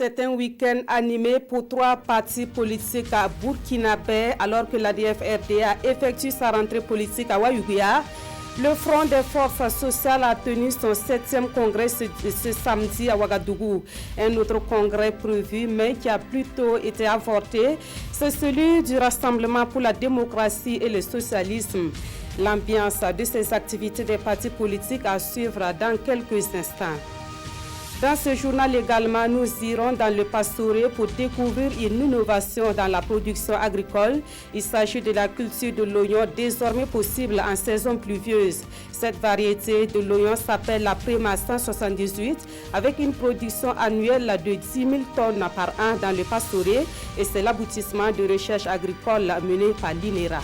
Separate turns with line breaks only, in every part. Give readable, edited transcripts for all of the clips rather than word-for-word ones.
C'est un week-end animé pour 3 partis politiques à burkinabé alors que l'ADF-RDA effectue sa rentrée politique à Ouagadougou. Le Front des forces sociales a tenu son 7e congrès ce samedi à Ouagadougou. Un autre congrès prévu mais qui a plutôt été avorté, c'est celui du Rassemblement pour la démocratie et le socialisme. L'ambiance de ces activités des partis politiques à suivre dans quelques instants. Dans ce journal également, nous irons dans le Pastoré pour découvrir une innovation dans la production agricole. Il s'agit de la culture de l'oignon désormais possible en saison pluvieuse. Cette variété de l'oignon s'appelle la Prima 178 avec une production annuelle de 10 000 tonnes par an dans le Pastoré et c'est l'aboutissement de recherche agricole menée par l'INERA.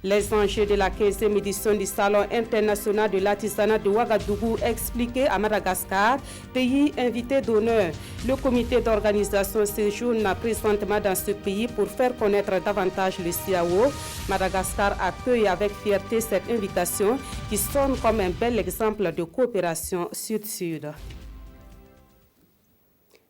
Les enjeux de la 15e édition du Salon international de l'artisanat de Ouagadougou expliqués à Madagascar, pays invité d'honneur. Le comité d'organisation séjourne présentement dans ce pays pour faire connaître davantage le CAO. Madagascar accueille avec fierté cette invitation qui sonne comme un bel exemple de coopération sud-sud.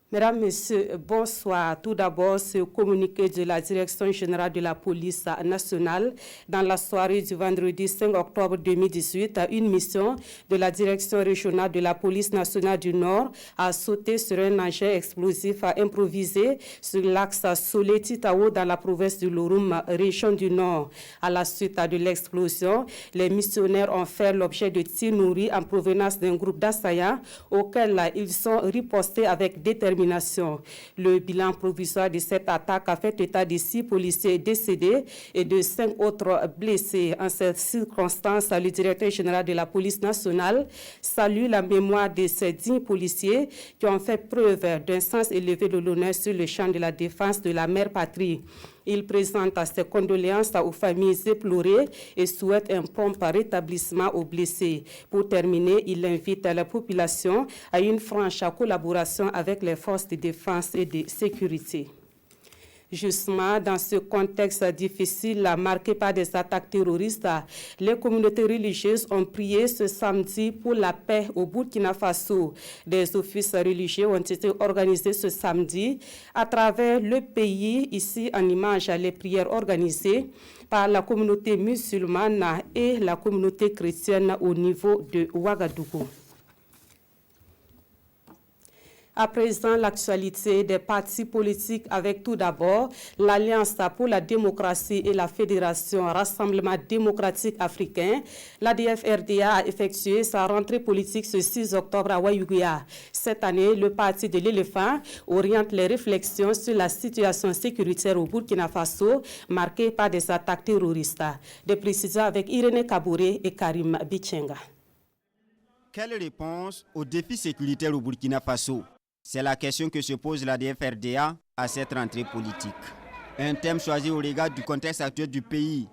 Mesdames, Messieurs, bonsoir. Tout d'abord, ce communiqué de la Direction générale de la police nationale dans la soirée du vendredi 5 octobre 2018, une mission de la Direction régionale de la police nationale du Nord a sauté sur un engin explosif improvisé sur l'axe Solé-Titao dans la province du Loroum, région du Nord. À la suite de l'explosion, les missionnaires ont fait l'objet de tirs nourris en provenance d'un groupe d'assaillants auxquels ils sont ripostés avec détermination. Le bilan provisoire de cette attaque a fait état de 6 policiers décédés et de 5 autres blessés. En cette circonstance, le directeur général de la police nationale salue la mémoire de ces 10 policiers qui ont fait preuve d'un sens élevé de l'honneur sur le champ de la défense de la mère patrie. Il présente ses condoléances aux familles éplorées et souhaite un prompt rétablissement aux blessés. Pour terminer, il invite la population à une franche collaboration avec les forces de défense et de sécurité. Justement, dans ce contexte difficile marqué par des attaques terroristes, les communautés religieuses ont prié ce samedi pour la paix au Burkina Faso. Des offices religieux ont été organisés ce samedi à travers le pays. Ici, en image, les prières organisées par la communauté musulmane et la communauté chrétienne au niveau de Ouagadougou. À présent, l'actualité des partis politiques avec tout d'abord l'Alliance pour la démocratie et la Fédération Rassemblement démocratique africain. L'ADF-RDA a effectué sa rentrée politique ce 6 octobre à Ouagadougou. Cette année, le parti de l'éléphant oriente les réflexions sur la situation sécuritaire au Burkina Faso, marquée par des attaques terroristes. Des précisions avec Irénée Kabouré et Karim Bichenga.
Quelle réponse aux défis sécuritaires au Burkina Faso? C'est la question que se pose l'ADF-RDA à cette rentrée politique. Un thème choisi au regard du contexte actuel du pays,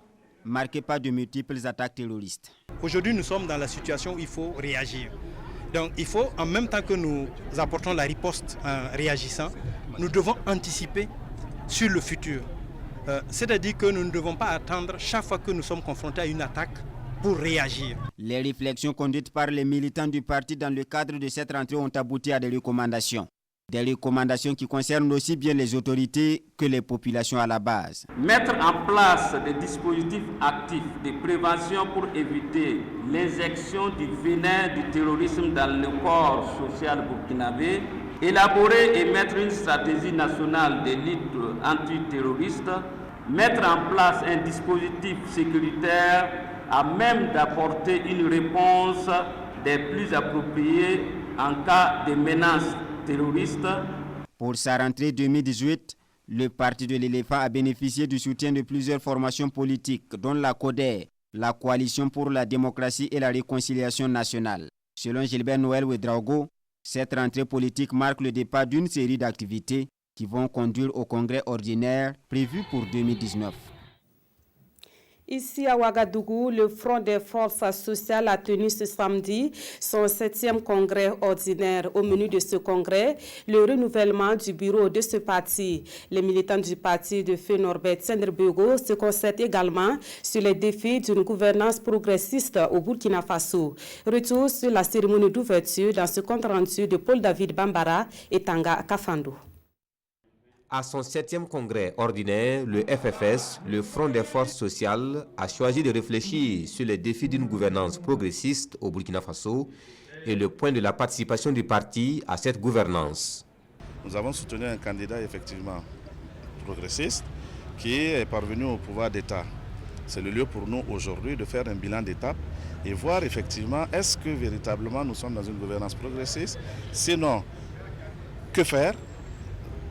marqué par de multiples attaques terroristes.
Aujourd'hui, nous sommes dans la situation où il faut réagir. Donc il faut, en même temps que nous apportons la riposte en réagissant, nous devons anticiper sur le futur. C'est-à-dire que nous ne devons pas attendre chaque fois que nous sommes confrontés à une attaque pour réagir.
Les réflexions conduites par les militants du parti dans le cadre de cette rentrée ont abouti à des recommandations. Des recommandations qui concernent aussi bien les autorités que les populations à la base.
Mettre en place des dispositifs actifs de prévention pour éviter l'injection du venin du terrorisme dans le corps social burkinabé. Élaborer et mettre une stratégie nationale de lutte antiterroriste. Mettre en place un dispositif sécuritaire à même d'apporter une réponse des plus appropriées en cas de menace terroriste.
Pour sa rentrée 2018, le parti de l'éléphant a bénéficié du soutien de plusieurs formations politiques, dont la CODER, la Coalition pour la démocratie et la réconciliation nationale. Selon Gilbert Noël Ouedraogo, cette rentrée politique marque le départ d'une série d'activités qui vont conduire au congrès ordinaire prévu pour 2019.
Ici à Ouagadougou, le Front des forces sociales a tenu ce samedi son 7e congrès ordinaire. Au menu de ce congrès, le renouvellement du bureau de ce parti. Les militants du parti de feu Norbert Tsendrebego se concertent également sur les défis d'une gouvernance progressiste au Burkina Faso. Retour sur la cérémonie d'ouverture dans ce compte rendu de Paul-David Bambara et Tanga Kafando.
À son 7e congrès ordinaire, le FFS, le Front des forces sociales, a choisi de réfléchir sur les défis d'une gouvernance progressiste au Burkina Faso et le point de la participation du parti à cette gouvernance.
Nous avons soutenu un candidat effectivement progressiste qui est parvenu au pouvoir d'État. C'est le lieu pour nous aujourd'hui de faire un bilan d'étape et voir effectivement est-ce que véritablement nous sommes dans une gouvernance progressiste. Sinon, que faire?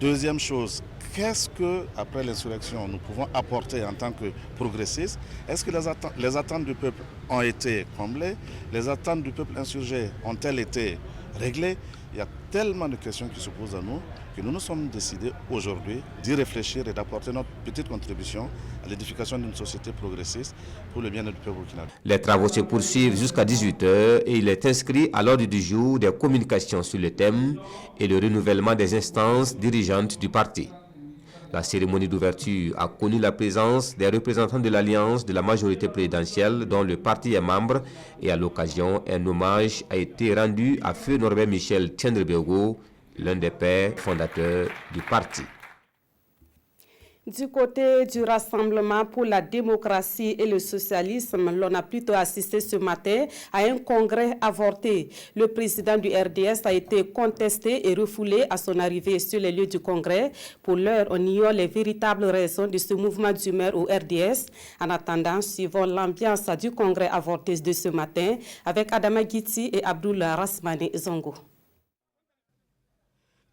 Deuxième chose, qu'est-ce que, après l'insurrection, nous pouvons apporter en tant que progressistes? Est-ce que les attentes du peuple ont été comblées? Les attentes du peuple insurgé ont-elles été réglées? Il y a tellement de questions qui se posent à nous que nous nous sommes décidés aujourd'hui d'y réfléchir et d'apporter notre petite contribution à l'édification d'une société progressiste pour le bien-être du peuple burkinabé.
Les travaux se poursuivent jusqu'à 18h et il est inscrit à l'ordre du jour des communications sur le thème et le renouvellement des instances dirigeantes du parti. La cérémonie d'ouverture a connu la présence des représentants de l'alliance de la majorité présidentielle dont le parti est membre et à l'occasion, un hommage a été rendu à feu Norbert Michel Tsendrebego, l'un des pères fondateurs du parti.
Du côté du Rassemblement pour la démocratie et le socialisme, l'on a plutôt assisté ce matin à un congrès avorté. Le président du RDS a été contesté et refoulé à son arrivée sur les lieux du congrès. Pour l'heure, on ignore les véritables raisons de ce mouvement d'humeur au RDS. En attendant, suivons l'ambiance du congrès avorté de ce matin avec Adama Guiti et Abdullah Rasmane Zongo.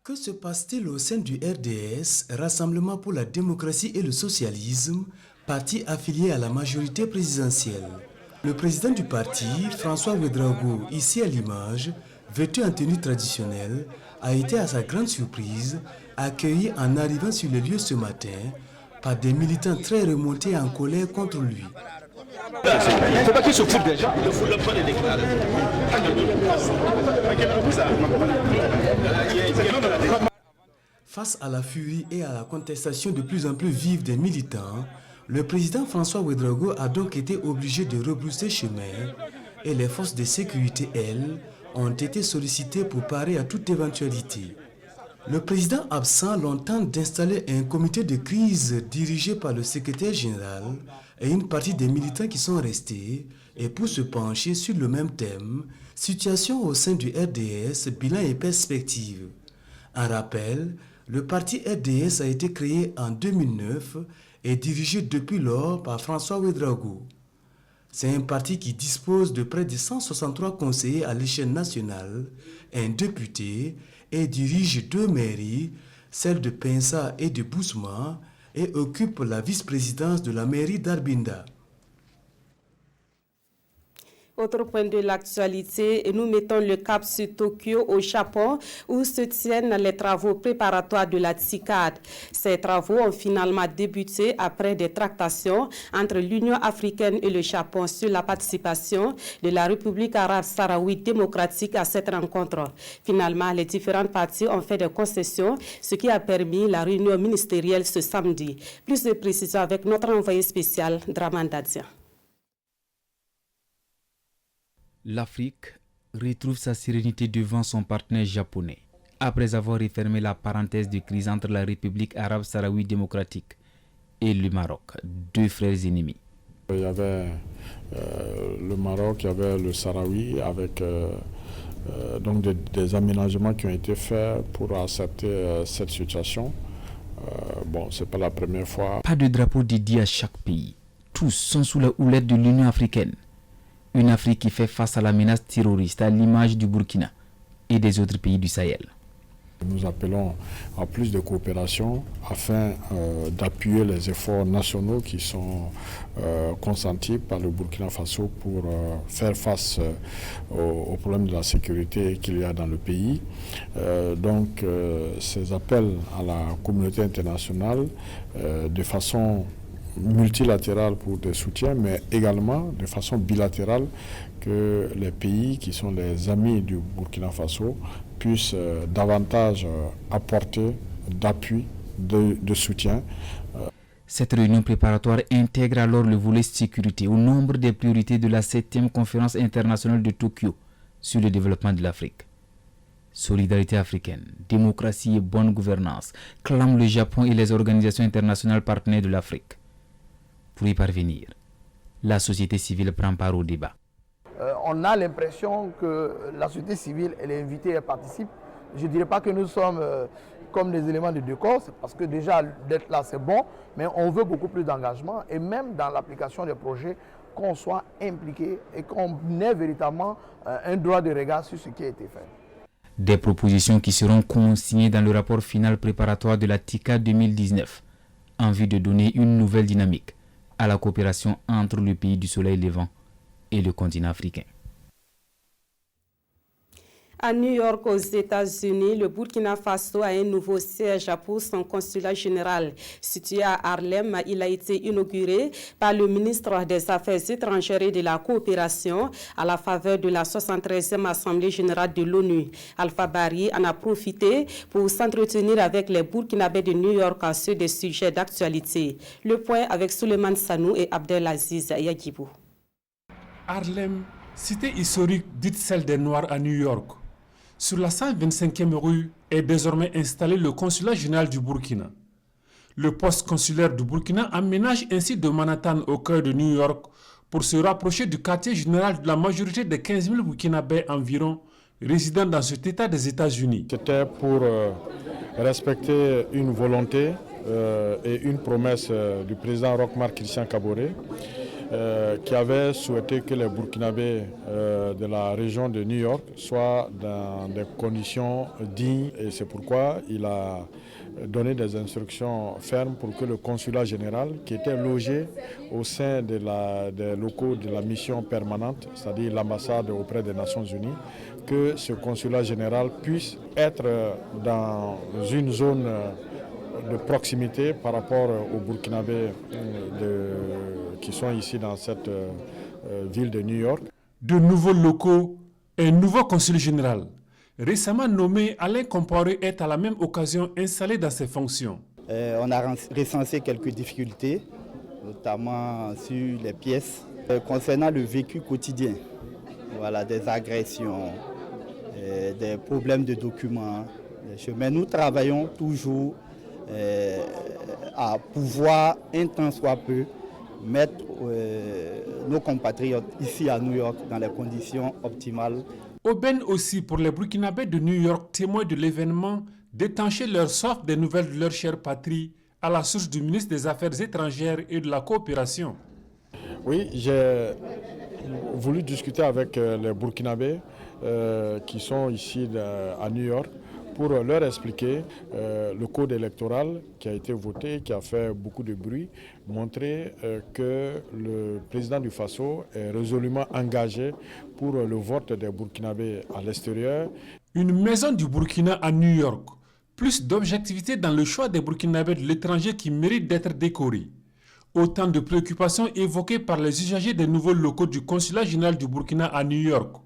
Que se passe-t-il au sein du RDS, Rassemblement pour la démocratie et le socialisme, parti affilié à la majorité présidentielle? Le président du parti, François Ouédraogo, ici à l'image, vêtu en tenue traditionnelle, a été à sa grande surprise accueilli en arrivant sur les lieux ce matin par des militants très remontés en colère contre lui.
Il ne faut pas qu'il se foute des gens, il ne faut pas les déclarer.
Face à la furie et à la contestation de plus en plus vive des militants, le président François Ouédraogo a donc été obligé de rebrousser chemin et les forces de sécurité, elles, ont été sollicitées pour parer à toute éventualité. Le président absent tente d'installer un comité de crise dirigé par le secrétaire général et une partie des militants qui sont restés et pour se pencher sur le même thème, situation au sein du RDS, bilan et perspective. En rappel, le parti RDS a été créé en 2009 et dirigé depuis lors par François Ouédraogo. C'est un parti qui dispose de près de 163 conseillers à l'échelle nationale, un député et dirige 2 mairies, celle de Pensa et de Bousma, et occupe la vice-présidence de la mairie d'Arbinda.
Autre point de l'actualité, nous mettons le cap sur Tokyo au Japon où se tiennent les travaux préparatoires de la TICAD. Ces travaux ont finalement débuté après des tractations entre l'Union africaine et le Japon sur la participation de la République arabe sahraouite démocratique à cette rencontre. Finalement, les différentes parties ont fait des concessions, ce qui a permis la réunion ministérielle ce samedi. Plus de précisions avec notre envoyé spécial, Draman Dadia.
L'Afrique retrouve sa sérénité devant son partenaire japonais, après avoir refermé la parenthèse de crise entre la République arabe sahraouite démocratique et le Maroc, 2 frères ennemis.
Il y avait le Maroc, il y avait le Sahraoui, avec donc des aménagements qui ont été faits pour accepter cette situation. Bon, c'est pas la première fois.
Pas de drapeau dédié à chaque pays. Tous sont sous la houlette de l'Union africaine. Une Afrique qui fait face à la menace terroriste à l'image du Burkina et des autres pays du Sahel.
Nous appelons à plus de coopération afin d'appuyer les efforts nationaux qui sont consentis par le Burkina Faso pour faire face aux problèmes de la sécurité qu'il y a dans le pays. Donc ces appels à la communauté internationale de façon multilatérale pour des soutiens, mais également de façon bilatérale que les pays qui sont les amis du Burkina Faso puissent davantage apporter d'appui, de soutien.
Cette réunion préparatoire intègre alors le volet sécurité au nombre des priorités de la 7e conférence internationale de Tokyo sur le développement de l'Afrique. Solidarité africaine, démocratie et bonne gouvernance clament le Japon et les organisations internationales partenaires de l'Afrique. Pour y parvenir, la société civile prend part au débat.
On a l'impression que la société civile, elle est invitée, elle participe. Je ne dirais pas que nous sommes comme des éléments de décor, parce que déjà d'être là c'est bon, mais on veut beaucoup plus d'engagement et même dans l'application des projets, qu'on soit impliqué et qu'on ait véritablement un droit de regard sur ce qui a été fait.
Des propositions qui seront consignées dans le rapport final préparatoire de la TICA 2019 en vue de donner une nouvelle dynamique à la coopération entre le pays du soleil levant et le continent africain.
À New York, aux États-Unis, le Burkina Faso a un nouveau siège pour son consulat général. Situé à Harlem, il a été inauguré par le ministre des Affaires étrangères et de la coopération à la faveur de la 73e Assemblée générale de l'ONU. Alpha Bari en a profité pour s'entretenir avec les Burkinabés de New York sur des sujets d'actualité. Le point avec Souleymane Sanou et Abdelaziz Yagibou.
Harlem, cité historique dite celle des Noirs à New York. Sur la 125e rue est désormais installé le consulat général du Burkina. Le poste consulaire du Burkina aménage ainsi de Manhattan au cœur de New York pour se rapprocher du quartier général de la majorité des 15 000 Burkinabés environ résidant dans cet État des États-Unis.
C'était pour respecter une volonté et une promesse du président Roch-Marc Christian Kaboré, qui avait souhaité que les Burkinabés de la région de New York soient dans des conditions dignes. Et c'est pourquoi il a donné des instructions fermes pour que le consulat général, qui était logé au sein des locaux de la mission permanente, c'est-à-dire l'ambassade auprès des Nations Unies, que ce consulat général puisse être dans une zone de proximité par rapport aux Burkinabés qui sont ici dans cette ville de New York.
De nouveaux locaux et un nouveau consul général. Récemment nommé, Alain Comparé est à la même occasion installé dans ses fonctions.
On a recensé quelques difficultés, notamment sur les pièces. Concernant le vécu quotidien, voilà, des agressions, des problèmes de documents, des chemins. Nous travaillons toujours à pouvoir, un temps soit peu, mettre nos compatriotes ici à New York dans les conditions optimales.
Aubaine aussi pour les Burkinabés de New York, témoins de l'événement, d'étancher leur soif des nouvelles de leur chère patrie à la source du ministre des Affaires étrangères et de la coopération.
Oui, j'ai voulu discuter avec les Burkinabés qui sont ici à New York pour leur expliquer le code électoral qui a été voté, qui a fait beaucoup de bruit, montrer que le président du Faso est résolument engagé pour le vote des Burkinabés à l'extérieur.
Une maison du Burkina à New York, plus d'objectivité dans le choix des Burkinabés de l'étranger qui méritent d'être décorés. Autant de préoccupations évoquées par les usagers des nouveaux locaux du consulat général du Burkina à New York.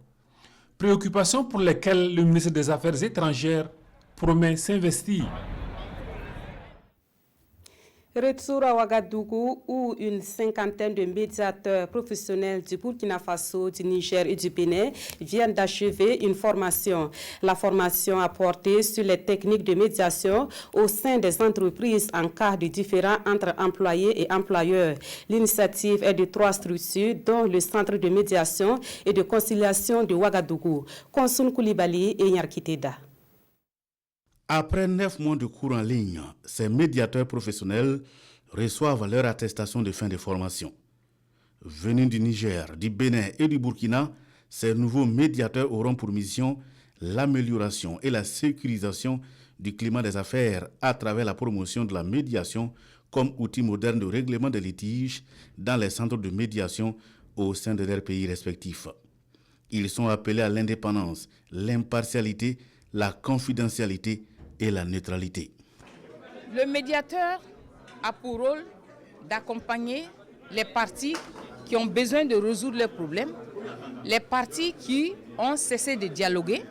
Préoccupations pour lesquelles le ministre des Affaires étrangères promet s'investir.
Retour à Ouagadougou où une cinquantaine de médiateurs professionnels du Burkina Faso, du Niger et du Bénin viennent d'achever une formation. La formation a porté sur les techniques de médiation au sein des entreprises en cas de différend entre employés et employeurs. L'initiative est de 3 structures, dont le Centre de médiation et de conciliation de Ouagadougou, Konsun Koulibaly et Nyarkiteda.
Après 9 mois de cours en ligne, ces médiateurs professionnels reçoivent leur attestation de fin de formation. Venus du Niger, du Bénin et du Burkina, ces nouveaux médiateurs auront pour mission l'amélioration et la sécurisation du climat des affaires à travers la promotion de la médiation comme outil moderne de règlement des litiges dans les centres de médiation au sein de leurs pays respectifs. Ils sont appelés à l'indépendance, l'impartialité, la confidentialité et la neutralité.
Le médiateur a pour rôle d'accompagner les parties qui ont besoin de résoudre leurs problèmes, les parties qui ont cessé de dialoguer.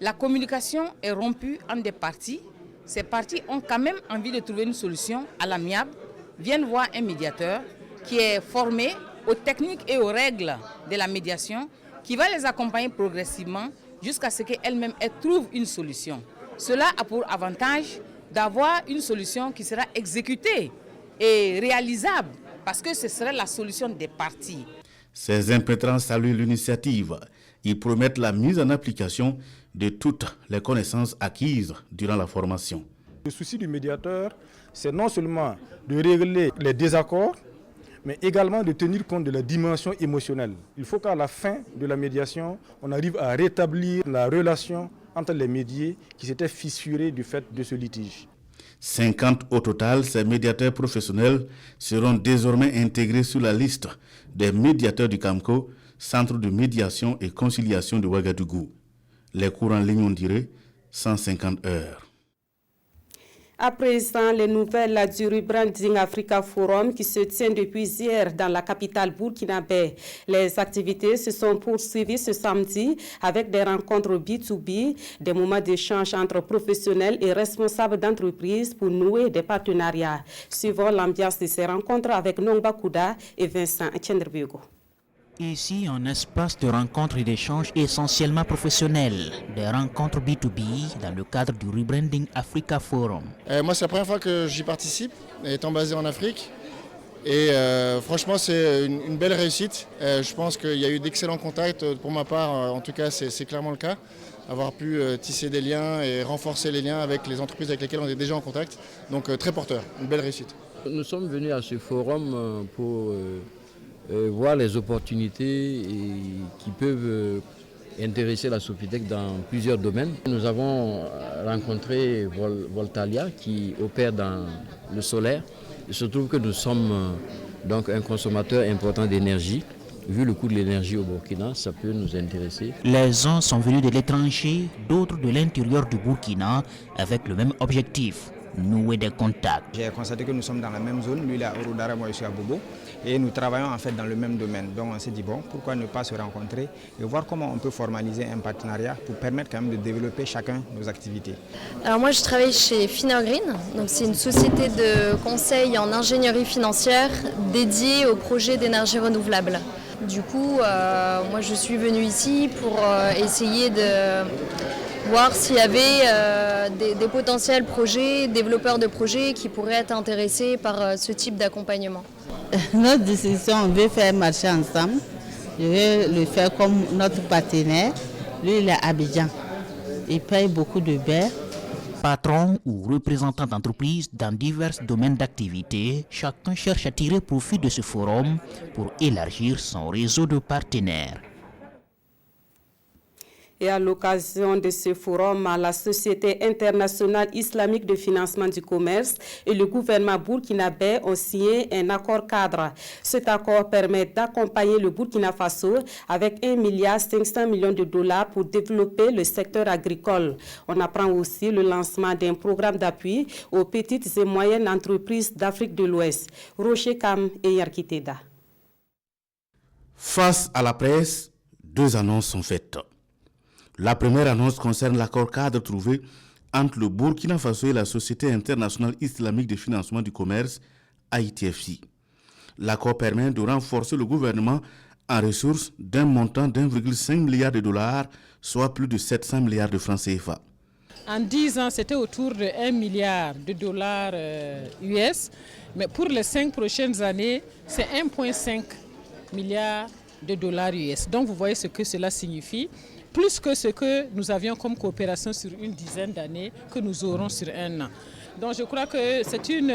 La communication est rompue entre des parties. Ces parties ont quand même envie de trouver une solution à l'amiable, viennent voir un médiateur qui est formé aux techniques et aux règles de la médiation, qui va les accompagner progressivement jusqu'à ce qu'elles-mêmes trouvent une solution. Cela a pour avantage d'avoir une solution qui sera exécutée et réalisable, parce que ce serait la solution des parties.
Ces impétrants saluent l'initiative. Ils promettent la mise en application de toutes les connaissances acquises durant la formation.
Le souci du médiateur, c'est non seulement de régler les désaccords, mais également de tenir compte de la dimension émotionnelle. Il faut qu'à la fin de la médiation, on arrive à rétablir la relation entre les médiés qui s'étaient fissurés du fait de ce litige.
50 au total, ces médiateurs professionnels seront désormais intégrés sur la liste des médiateurs du CAMCO, Centre de médiation et conciliation de Ouagadougou. Les cours en ligne, on dirait 150 heures.
À présent, les nouvelles du Rebranding Africa Forum qui se tient depuis hier dans la capitale burkinabé. Les activités se sont poursuivies ce samedi avec des rencontres B2B, des moments d'échange entre professionnels et responsables d'entreprises pour nouer des partenariats. Suivons l'ambiance de ces rencontres avec Nongba Kouda et Vincent Tchenderbego.
Ici, un espace de rencontres et d'échanges essentiellement professionnels, des rencontres B2B dans le cadre du Rebranding Africa Forum.
Moi, c'est la première fois que j'y participe, étant basé en Afrique. Et franchement, c'est une belle réussite. Je pense qu'il y a eu d'excellents contacts. Pour ma part, en tout cas, c'est clairement le cas. Avoir pu tisser des liens et renforcer les liens avec les entreprises avec lesquelles on est déjà en contact. Donc, très porteur, une belle réussite.
Nous sommes venus à ce forum pour voir les opportunités qui peuvent intéresser la Sofitec dans plusieurs domaines. Nous avons rencontré Voltalia qui opère dans le solaire. Il se trouve que nous sommes donc un consommateur important d'énergie. Vu le coût de l'énergie au Burkina, ça peut nous intéresser.
Les uns sont venus de l'étranger, d'autres de l'intérieur du Burkina avec le même objectif, nouer des contacts.
J'ai constaté que nous sommes dans la même zone, lui il est à Ouroudara, moi je suis à Bobo, et nous travaillons en fait dans le même domaine. Donc on s'est dit bon, pourquoi ne pas se rencontrer et voir comment on peut formaliser un partenariat pour permettre quand même de développer chacun nos activités.
Alors moi je travaille chez Finergreen, donc c'est une société de conseil en ingénierie financière dédiée aux projets d'énergie renouvelable. Du coup, moi je suis venue ici pour essayer de voir s'il y avait des potentiels projets, développeurs de projets qui pourraient être intéressés par ce type d'accompagnement.
Notre décision, on veut faire marcher ensemble. Je veux le faire comme notre partenaire. Lui, il est à Abidjan. Il paye beaucoup de beurre.
Patrons ou représentants d'entreprises dans divers domaines d'activité, chacun cherche à tirer profit de ce forum pour élargir son réseau de partenaires.
Et à l'occasion de ce forum, la Société internationale islamique de financement du commerce et le gouvernement burkinabé ont signé un accord cadre. Cet accord permet d'accompagner le Burkina Faso avec 1,5 milliard de dollars pour développer le secteur agricole. On apprend aussi le lancement d'un programme d'appui aux petites et moyennes entreprises d'Afrique de l'Ouest. Rocher Kam et Yarkiteda.
Face à la presse, deux annonces sont faites. La première annonce concerne l'accord cadre trouvé entre le Burkina Faso et la Société internationale islamique de financement du commerce, ITFC. L'accord permet de renforcer le gouvernement en ressources d'un montant d'1,5 milliard de dollars, soit plus de 700 milliards de francs CFA.
En 10 ans, c'était autour de 1 milliard de dollars US, mais pour les 5 prochaines années, c'est 1,5 milliard de dollars US. Donc vous voyez ce que cela signifie. Plus que ce que nous avions comme coopération sur une dizaine d'années, que nous aurons sur un an. Donc je crois que c'est une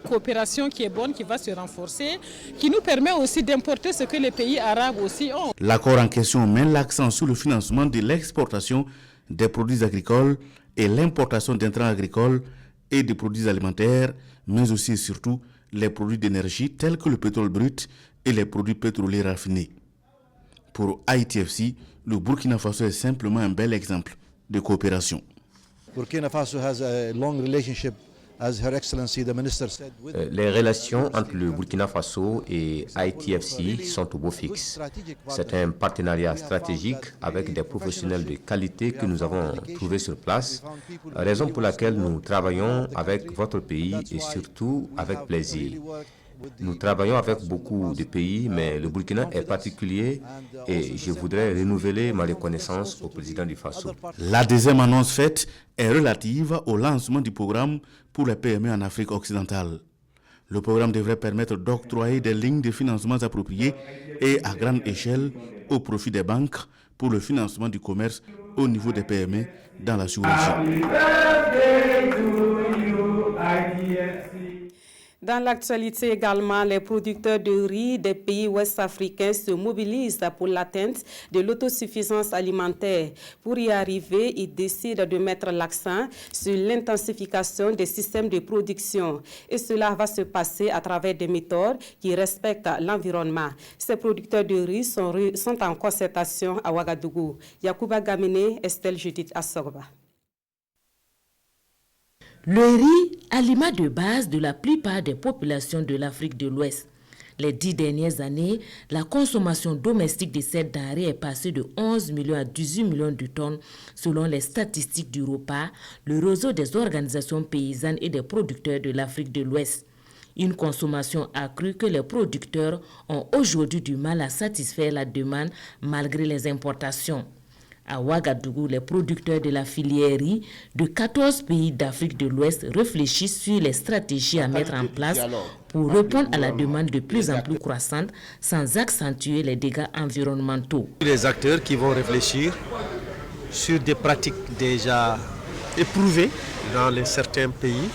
coopération qui est bonne, qui va se renforcer, qui nous permet aussi d'importer ce que les pays arabes aussi ont.
L'accord en question met l'accent sur le financement de l'exportation des produits agricoles et l'importation d'intrants agricoles et des produits alimentaires, mais aussi et surtout les produits d'énergie tels que le pétrole brut et les produits pétroliers raffinés. Pour ITFC, le Burkina Faso est simplement un bel exemple de coopération.
Burkina Faso has a long relationship
Les relations entre le Burkina Faso et ITFC sont au beau fixe. C'est un partenariat stratégique avec des professionnels de qualité que nous avons trouvés sur place, raison pour laquelle nous travaillons avec votre pays et surtout avec plaisir. Nous travaillons avec beaucoup de pays, mais le Burkina est particulier et je voudrais renouveler ma reconnaissance au président du Faso.
La deuxième annonce faite est relative au lancement du programme pour les PME en Afrique occidentale. Le programme devrait permettre d'octroyer des lignes de financement appropriées et à grande échelle au profit des banques pour le financement du commerce au niveau des PME dans la sous-région.
Dans l'actualité également, les producteurs de riz des pays ouest-africains se mobilisent pour l'atteinte de l'autosuffisance alimentaire. Pour y arriver, ils décident de mettre l'accent sur l'intensification des systèmes de production. Et cela va se passer à travers des méthodes qui respectent l'environnement. Ces producteurs de riz sont en concertation à Ouagadougou. Yacouba Gamene, Estelle Judith Assorba.
Le riz, aliment de base de la plupart des populations de l'Afrique de l'Ouest. Les 10 dernières années, la consommation domestique de cette denrée est passée de 11 millions à 18 millions de tonnes selon les statistiques du ROPA, le réseau des organisations paysannes et des producteurs de l'Afrique de l'Ouest. Une consommation accrue que les producteurs ont aujourd'hui du mal à satisfaire la demande malgré les importations. À Ouagadougou, les producteurs de la filière riz de 14 pays d'Afrique de l'Ouest réfléchissent sur les stratégies à mettre en place pour répondre à la demande de plus en plus croissante sans accentuer les dégâts environnementaux.
Les acteurs qui vont réfléchir sur des pratiques déjà éprouvées dans certains pays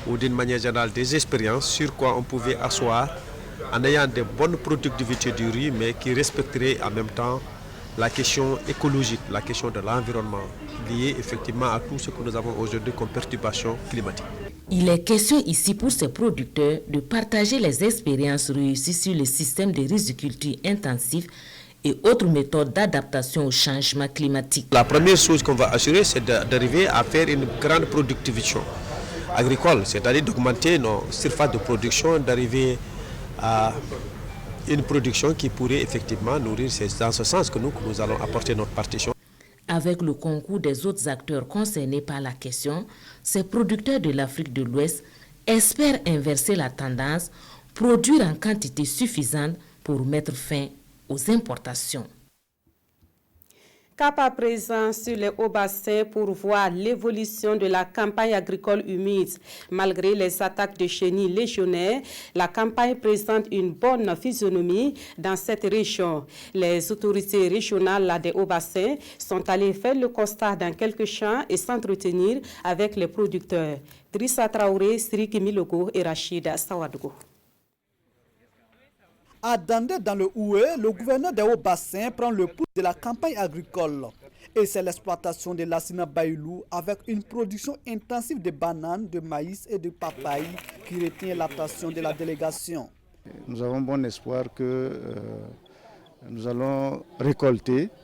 ou d'une manière générale des expériences sur quoi on pouvait asseoir en ayant de bonnes productivités du riz mais qui respecteraient en même temps la question écologique, la question de l'environnement, liée effectivement à tout ce que nous avons aujourd'hui comme perturbations climatiques.
Il est question ici pour ces producteurs de partager les expériences réussies sur le système de riziculture intensif et autres méthodes d'adaptation au changement climatique.
La première chose qu'on va assurer, c'est d'arriver à faire une grande productivité agricole, c'est-à-dire d'augmenter nos surfaces de production, d'arriver à une production qui pourrait effectivement nourrir. C'est dans ce sens que nous allons apporter notre partition.
Avec le concours des autres acteurs concernés par la question, ces producteurs de l'Afrique de l'Ouest espèrent inverser la tendance, produire en quantité suffisante pour mettre fin aux importations.
Cap à présent sur les hauts bassins pour voir l'évolution de la campagne agricole humide. Malgré les attaques de chenilles légionnaires, la campagne présente une bonne physionomie dans cette région. Les autorités régionales des hauts bassins sont allées faire le constat dans quelques champs et s'entretenir avec les producteurs. Drissa Traoré, Siriki Milogo et Rachida Sawadogo.
À Dandé, dans le Houé, le gouverneur des hauts-bassins prend le pouls de la campagne agricole. Et c'est l'exploitation de l'Assina Baïlou avec une production intensive de bananes, de maïs et de papaye qui retient l'attention de la délégation.
Nous avons bon espoir que nous allons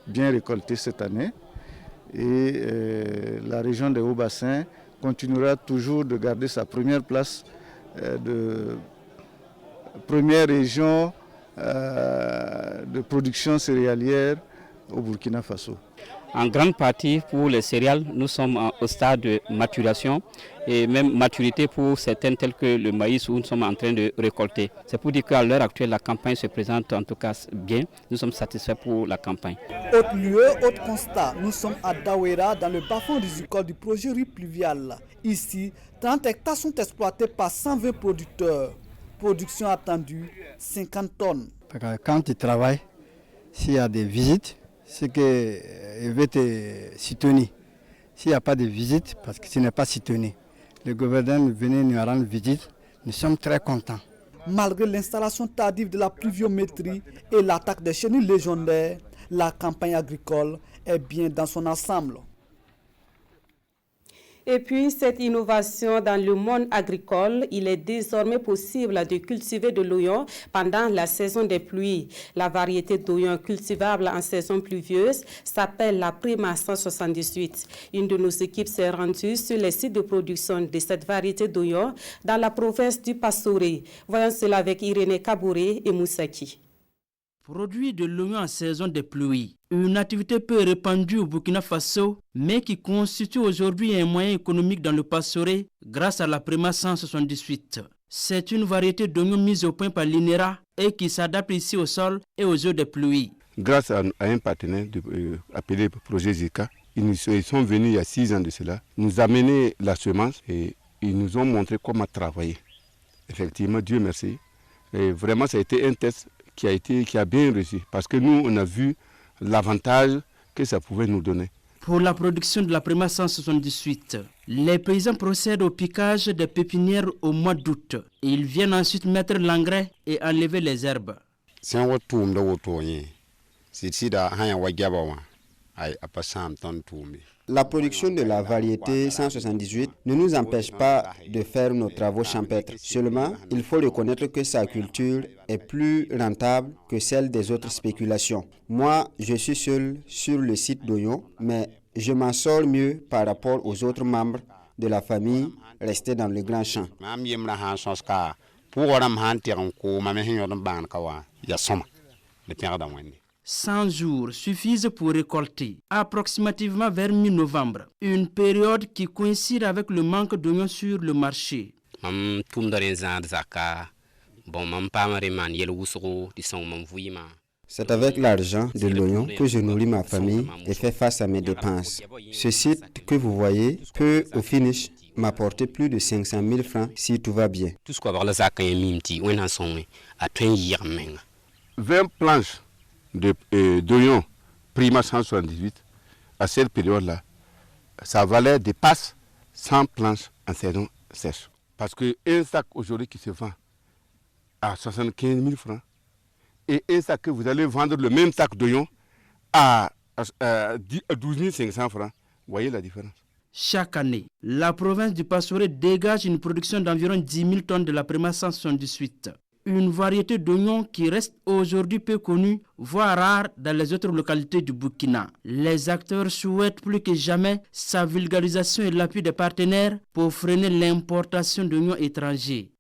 bien récolter cette année. Et la région des hauts-bassins continuera toujours de garder sa première place de première région de production céréalière au Burkina Faso.
En grande partie pour les céréales, nous sommes au stade de maturation et même maturité pour certaines telles que le maïs où nous sommes en train de récolter. C'est pour dire qu'à l'heure actuelle, la campagne se présente en tout cas bien. Nous sommes satisfaits pour la campagne.
Autre lieu, autre constat, nous sommes à Daouera dans le bas-fond rizicole du projet riz pluvial. Ici, 30 hectares sont exploités par 120 producteurs. Production attendue, 50 tonnes.
Quand tu travailles, s'il y a des visites, c'est qu'il veut te soutenir. S'il n'y a pas de visite, parce que ce n'est pas soutenu, le gouverneur venait nous rendre visite, nous sommes très contents.
Malgré l'installation tardive de la pluviométrie et l'attaque des chenilles légendaires, la campagne agricole est bien dans son ensemble.
Et puis, cette innovation dans le monde agricole, il est désormais possible de cultiver de l'oignon pendant la saison des pluies. La variété d'oignon cultivable en saison pluvieuse s'appelle la Prima 178. Une de nos équipes s'est rendue sur les sites de production de cette variété d'oignon dans la province du Passoré. Voyons cela avec Irénée Kabouré et Moussaki.
Produit de l'oignon en saison des pluies, une activité peu répandue au Burkina Faso, mais qui constitue aujourd'hui un moyen économique dans le Passoré grâce à la Prima 178. C'est une variété d'oignon mise au point par l'INERA et qui s'adapte ici au sol et aux eaux des pluies.
Grâce à un partenaire appelé Projet Zika, ils sont venus il y a 6 ans de cela, nous amener la semence et ils nous ont montré comment travailler. Effectivement, Dieu merci. Et vraiment, ça a été un test qui a bien réussi parce que nous, on a vu l'avantage que ça pouvait nous donner.
Pour la production de la Prima 178, les paysans procèdent au piquage des pépinières au mois d'août. Ils viennent ensuite mettre l'engrais et enlever les herbes.
La production de la variété 178 ne nous empêche pas de faire nos travaux champêtres. Seulement, il faut reconnaître que sa culture est plus rentable que celle des autres spéculations. Moi, je suis seul sur le site d'oignon, mais je m'en sors mieux par rapport aux autres membres de la famille restés dans le grand champ.
100 jours suffisent pour récolter, approximativement vers mi-novembre, une période qui coïncide avec le manque d'oignons sur le marché.
C'est avec l'argent de l'oignon que je nourris ma famille et fais face à mes dépenses. Ce site que vous voyez peut, au finish, m'apporter plus de 500 000 francs si tout va bien.
20 planches d'oignons Prima 178, à cette période-là, sa valeur dépasse 100 planches en saison sèche. Parce qu'un sac aujourd'hui qui se vend à 75 000 francs et un sac que vous allez vendre le même sac d'oignons à 12 500 francs, vous voyez la différence.
Chaque année, la province du Passoré dégage une production d'environ 10 000 tonnes de la Prima 178. Une variété d'oignons qui reste aujourd'hui peu connue, voire rare dans les autres localités du Burkina. Les acteurs souhaitent plus que jamais sa vulgarisation et l'appui des partenaires pour freiner l'importation d'oignons étrangers.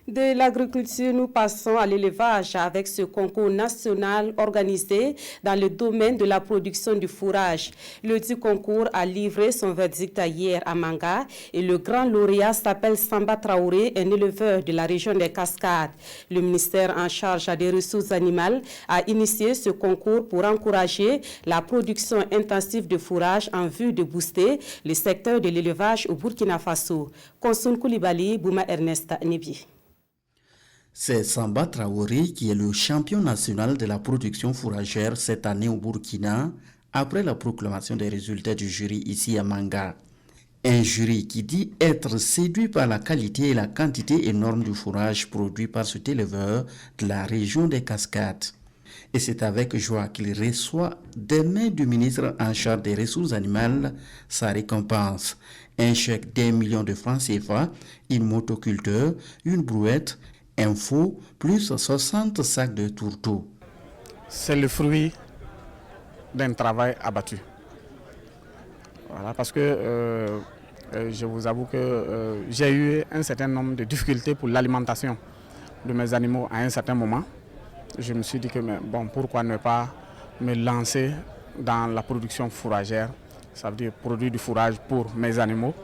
De l'agriculture, nous passons à l'élevage avec ce concours national organisé dans le domaine de la production du fourrage. Le dit concours a livré son verdict hier à Manga et le grand lauréat s'appelle Samba Traoré, un éleveur de la région des Cascades. Le ministère en charge des ressources animales a initié ce concours pour encourager la production intensive de fourrage en vue de booster le secteur de l'élevage au Burkina Faso. Konsoun Koulibaly, Bouma Ernest Nebi.
C'est Samba Traoré qui est le champion national de la production fourragère cette année au Burkina, après la proclamation des résultats du jury ici à Manga. Un jury qui dit être séduit par la qualité et la quantité énorme du fourrage produit par cet éleveur de la région des Cascades. Et c'est avec joie qu'il reçoit des mains du ministre en charge des ressources animales sa récompense. Un chèque d'1 million de francs CFA, une motoculteur, une brouette, un faux, plus 60 sacs de tourteaux.
C'est le fruit d'un travail abattu. Voilà, parce que je vous avoue que j'ai eu un certain nombre de difficultés pour l'alimentation de mes animaux à un certain moment. Je me suis dit que bon, pourquoi ne pas me lancer dans la production fourragère, ça veut dire produire du fourrage pour mes animaux.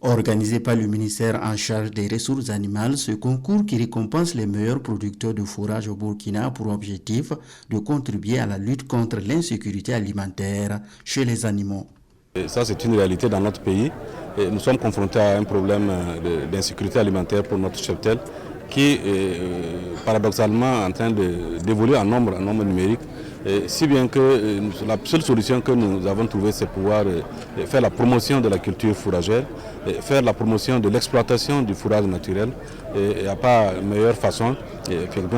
Organisé par le ministère en charge des ressources animales, ce concours qui récompense les meilleurs producteurs de fourrage au Burkina a pour objectif de contribuer à la lutte contre l'insécurité alimentaire chez les animaux.
Et ça, c'est une réalité dans notre pays. Et nous sommes confrontés à un problème d'insécurité alimentaire pour notre cheptel qui est paradoxalement en train d'évoluer en nombre numérique. si bien que la seule solution que nous avons trouvée, c'est pouvoir faire la promotion de la culture fourragère, faire la promotion de l'exploitation du fourrage naturel. Il n'y a pas meilleure façon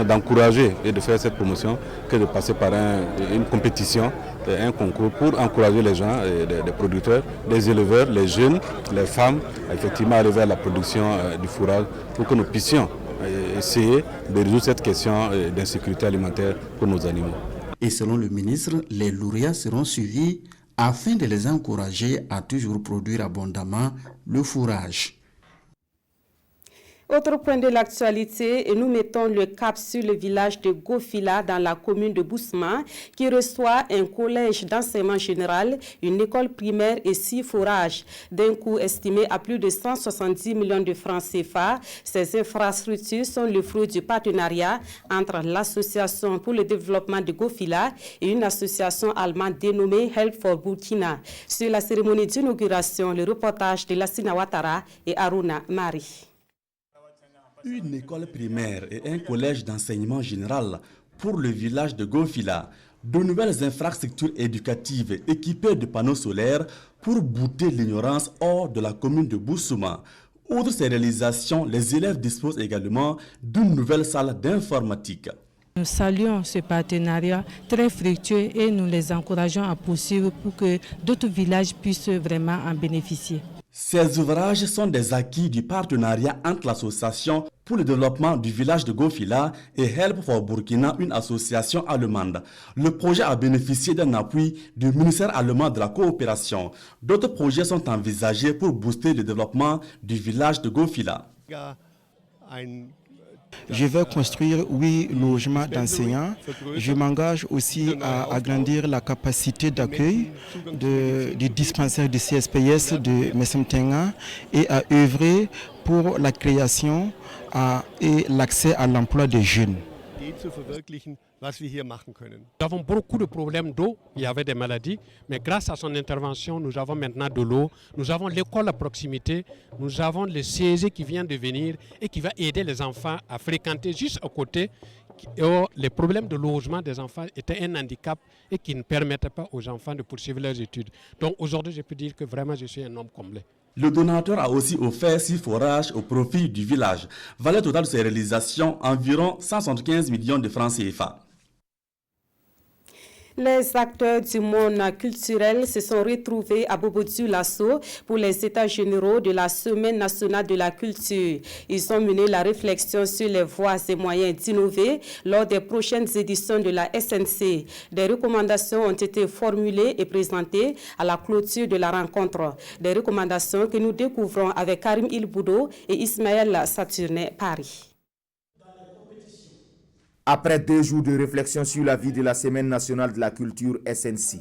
d'encourager et de faire cette promotion que de passer par une compétition, un concours pour encourager les gens, les producteurs, les éleveurs, les jeunes, les femmes, effectivement arriver à la production du fourrage pour que nous puissions essayer de résoudre cette question d'insécurité alimentaire pour nos animaux.
Et selon le ministre, les lauréats seront suivis afin de les encourager à toujours produire abondamment le fourrage.
Autre point de l'actualité, nous mettons le cap sur le village de Gofila dans la commune de Bousma qui reçoit un collège d'enseignement général, une école primaire et 6 forages d'un coût estimé à plus de 170 millions de francs CFA. Ces infrastructures sont le fruit du partenariat entre l'association pour le développement de Gofila et une association allemande dénommée Help for Burkina. Sur la cérémonie d'inauguration, le reportage de Lassina Ouattara et Aruna Mari.
Une école primaire et un collège d'enseignement général pour le village de Gofila. De nouvelles infrastructures éducatives équipées de panneaux solaires pour bouter l'ignorance hors de la commune de Boussouma. Outre ces réalisations, les élèves disposent également d'une nouvelle salle d'informatique.
Nous saluons ce partenariat très fructueux et nous les encourageons à poursuivre pour que d'autres villages puissent vraiment en bénéficier.
Ces ouvrages sont des acquis du partenariat entre l'association pour le développement du village de Gofila et Help for Burkina, une association allemande. Le projet a bénéficié d'un appui du ministère allemand de la coopération. D'autres projets sont envisagés pour booster le développement du village de Gofila.
Je vais construire 8 logements d'enseignants. Je m'engage aussi à agrandir la capacité d'accueil du dispensaire de CSPS de Messemtenga et à œuvrer pour la création et l'accès à l'emploi des jeunes.
Nous avons beaucoup de problèmes d'eau, il y avait des maladies, mais grâce à son intervention, nous avons maintenant de l'eau, nous avons l'école à proximité, nous avons le CEG qui vient de venir et qui va aider les enfants à fréquenter juste à côté. Les problèmes de logement des enfants étaient un handicap et qui ne permettaient pas aux enfants de poursuivre leurs études. Donc aujourd'hui, je peux dire que vraiment je suis un homme comblé.
Le donateur a aussi offert 6 forages au profit du village. Valeur totale de ces réalisations, environ 175 millions de francs CFA.
Les acteurs du monde culturel se sont retrouvés à Bobo-Dioulasso pour les états généraux de la Semaine nationale de la culture. Ils ont mené la réflexion sur les voies et moyens d'innover lors des prochaines éditions de la SNC. Des recommandations ont été formulées et présentées à la clôture de la rencontre. Des recommandations que nous découvrons avec Karim Ilboudo et Ismaël Saturné, Paris.
Après 2 jours de réflexion sur la vie de la Semaine nationale de la culture SNC,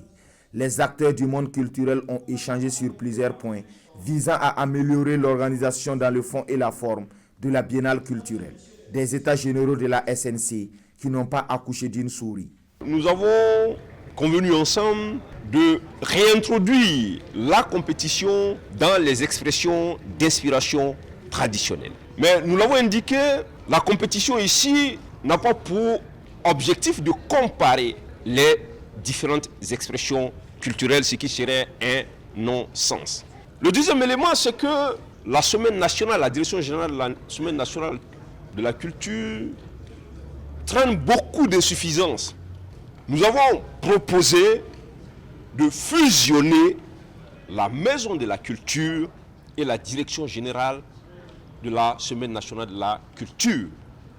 les acteurs du monde culturel ont échangé sur plusieurs points visant à améliorer l'organisation dans le fond et la forme de la biennale culturelle. Des états généraux de la SNC qui n'ont pas accouché d'une souris.
Nous avons convenu ensemble de réintroduire la compétition dans les expressions d'inspiration traditionnelle. Mais nous l'avons indiqué, la compétition ici n'a pas pour objectif de comparer les différentes expressions culturelles, ce qui serait un non-sens. Le deuxième élément, c'est que la Semaine nationale, la direction générale de la Semaine nationale de la culture traîne beaucoup d'insuffisances. Nous avons proposé de fusionner la Maison de la culture et la direction générale de la Semaine nationale de la culture.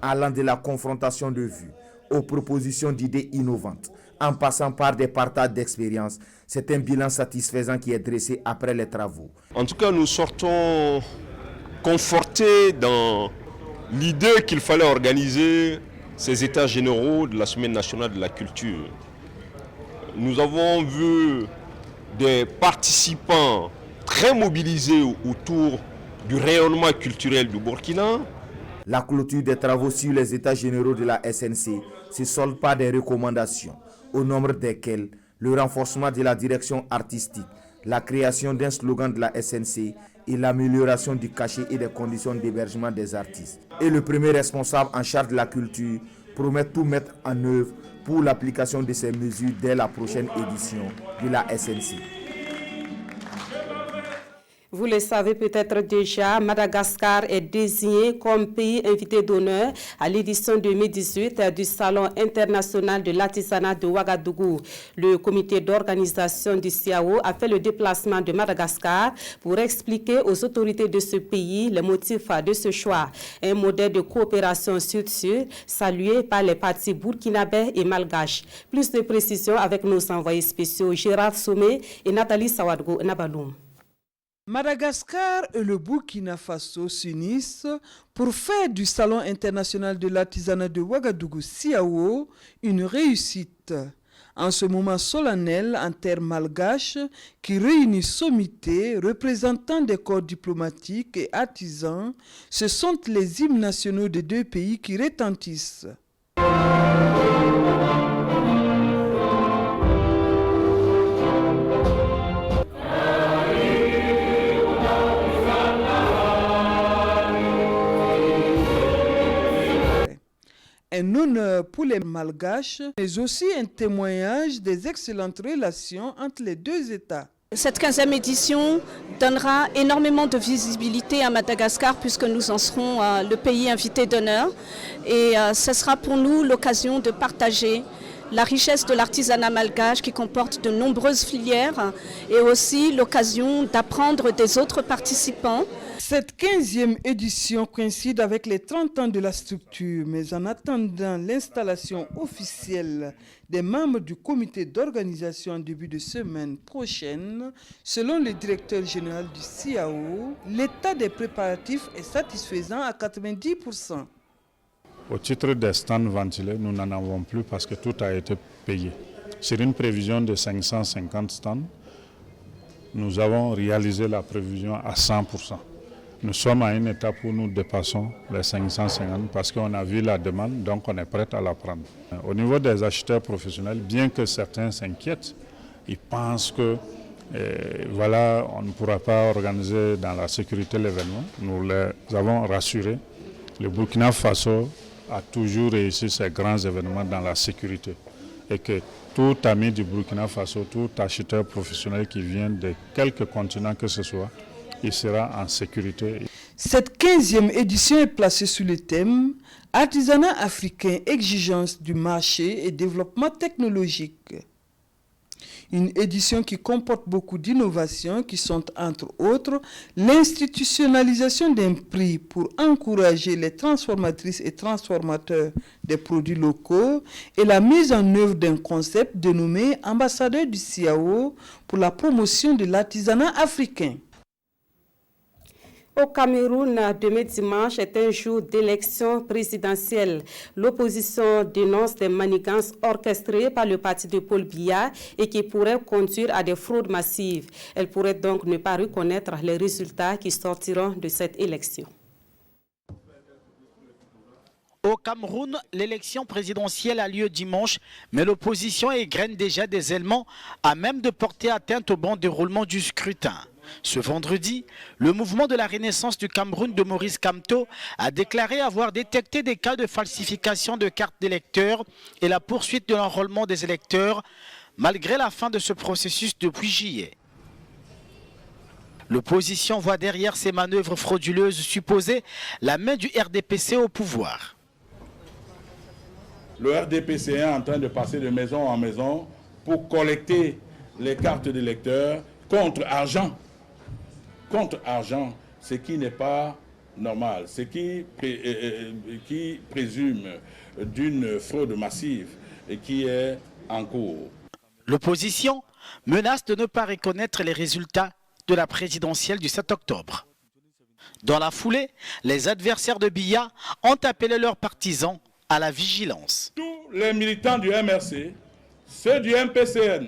Allant de la confrontation de vues aux propositions d'idées innovantes, en passant par des partages d'expériences, c'est un bilan satisfaisant qui est dressé après les travaux.
En tout cas, nous sortons confortés dans l'idée qu'il fallait organiser ces états généraux de la Semaine nationale de la culture. Nous avons vu des participants très mobilisés autour du rayonnement culturel du Burkina.
La clôture des travaux sur les états généraux de la SNC se solde par des recommandations, au nombre desquelles le renforcement de la direction artistique, la création d'un slogan de la SNC et l'amélioration du cachet et des conditions d'hébergement des artistes. Et le premier responsable en charge de la culture promet tout mettre en œuvre pour l'application de ces mesures dès la prochaine édition de la SNC.
Vous le savez peut-être déjà, Madagascar est désigné comme pays invité d'honneur à l'édition 2018 du Salon international de l'artisanat de Ouagadougou. Le comité d'organisation du CIAO a fait le déplacement de Madagascar pour expliquer aux autorités de ce pays les motifs de ce choix. Un modèle de coopération sud-sud salué par les partis burkinabés et malgaches. Plus de précisions avec nos envoyés spéciaux Gérard Somé et Nathalie Sawadgo Nabaloum.
Madagascar et le Burkina Faso s'unissent pour faire du Salon international de l'artisanat de Ouagadougou CIAO une réussite. En ce moment solennel en terre malgache qui réunit sommités, représentants des corps diplomatiques et artisans, ce sont les hymnes nationaux des deux pays qui retentissent. Un honneur pour les Malgaches, mais aussi un témoignage des excellentes relations entre les deux États.
Cette 15e édition donnera énormément de visibilité à Madagascar puisque nous en serons le pays invité d'honneur. Et ce sera pour nous l'occasion de partager la richesse de l'artisanat malgache qui comporte de nombreuses filières et aussi l'occasion d'apprendre des autres participants.
Cette 15e édition coïncide avec les 30 ans de la structure, mais en attendant l'installation officielle des membres du comité d'organisation en début de semaine prochaine, selon le directeur général du CIAO, l'état des préparatifs est satisfaisant à 90%.
Au titre des stands ventilés, nous n'en avons plus parce que tout a été payé. Sur une prévision de 550 stands, nous avons réalisé la prévision à 100%. Nous sommes à une étape où nous dépassons les 550 parce qu'on a vu la demande, donc on est prêt à la prendre. Au niveau des acheteurs professionnels, bien que certains s'inquiètent, ils pensent que voilà, on ne pourra pas organiser dans la sécurité l'événement. Nous les avons rassurés. Le Burkina Faso a toujours réussi ces grands événements dans la sécurité et que tout ami du Burkina Faso, tout acheteur professionnel qui vient de quelque continent que ce soit, il sera en sécurité.
Cette 15e édition est placée sous le thème « Artisanat africain, exigence du marché et développement technologique ». Une édition qui comporte beaucoup d'innovations qui sont entre autres l'institutionnalisation d'un prix pour encourager les transformatrices et transformateurs des produits locaux et la mise en œuvre d'un concept dénommé ambassadeur du CIAO pour la promotion de l'artisanat africain.
Au Cameroun, demain dimanche est un jour d'élection présidentielle. L'opposition dénonce des manigances orchestrées par le parti de Paul Biya et qui pourraient conduire à des fraudes massives. Elle pourrait donc ne pas reconnaître les résultats qui sortiront de cette élection.
Au Cameroun, l'élection présidentielle a lieu dimanche, mais l'opposition égrène déjà des éléments à même de porter atteinte au bon déroulement du scrutin. Ce vendredi, le mouvement de la Renaissance du Cameroun de Maurice Kamto a déclaré avoir détecté des cas de falsification de cartes d'électeurs et la poursuite de l'enrôlement des électeurs, malgré la fin de ce processus depuis juillet. L'opposition voit derrière ces manœuvres frauduleuses supposées la main du RDPC au pouvoir.
Le RDPC est en train de passer de maison en maison pour collecter les cartes d'électeurs contre argent. Contre argent, ce qui n'est pas normal, ce qui présume d'une fraude massive et qui est en cours.
L'opposition menace de ne pas reconnaître les résultats de la présidentielle du 7 octobre. Dans la foulée, les adversaires de Biya ont appelé leurs partisans à la vigilance.
Tous les militants du MRC, ceux du MPCN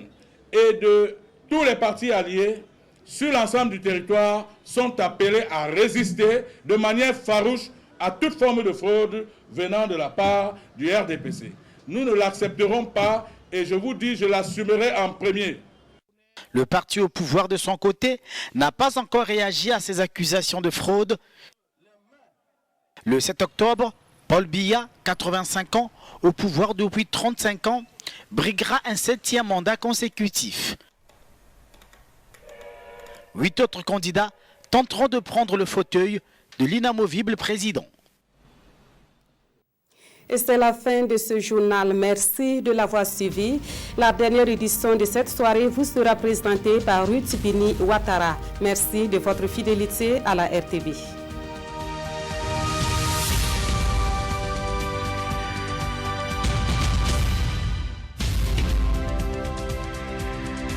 et de tous les partis alliés sur l'ensemble du territoire sont appelés à résister de manière farouche à toute forme de fraude venant de la part du RDPC. Nous ne l'accepterons pas et je vous dis, je l'assumerai en premier.
Le parti au pouvoir de son côté n'a pas encore réagi à ces accusations de fraude. Le 7 octobre Paul Biya, 85 ans, au pouvoir depuis 35 ans, briguera un 7e mandat consécutif. 8 autres candidats tenteront de prendre le fauteuil de l'inamovible président.
Et c'est la fin de ce journal. Merci de l'avoir suivi. La dernière édition de cette soirée vous sera présentée par Ruth Bini Ouattara. Merci de votre fidélité à la RTV.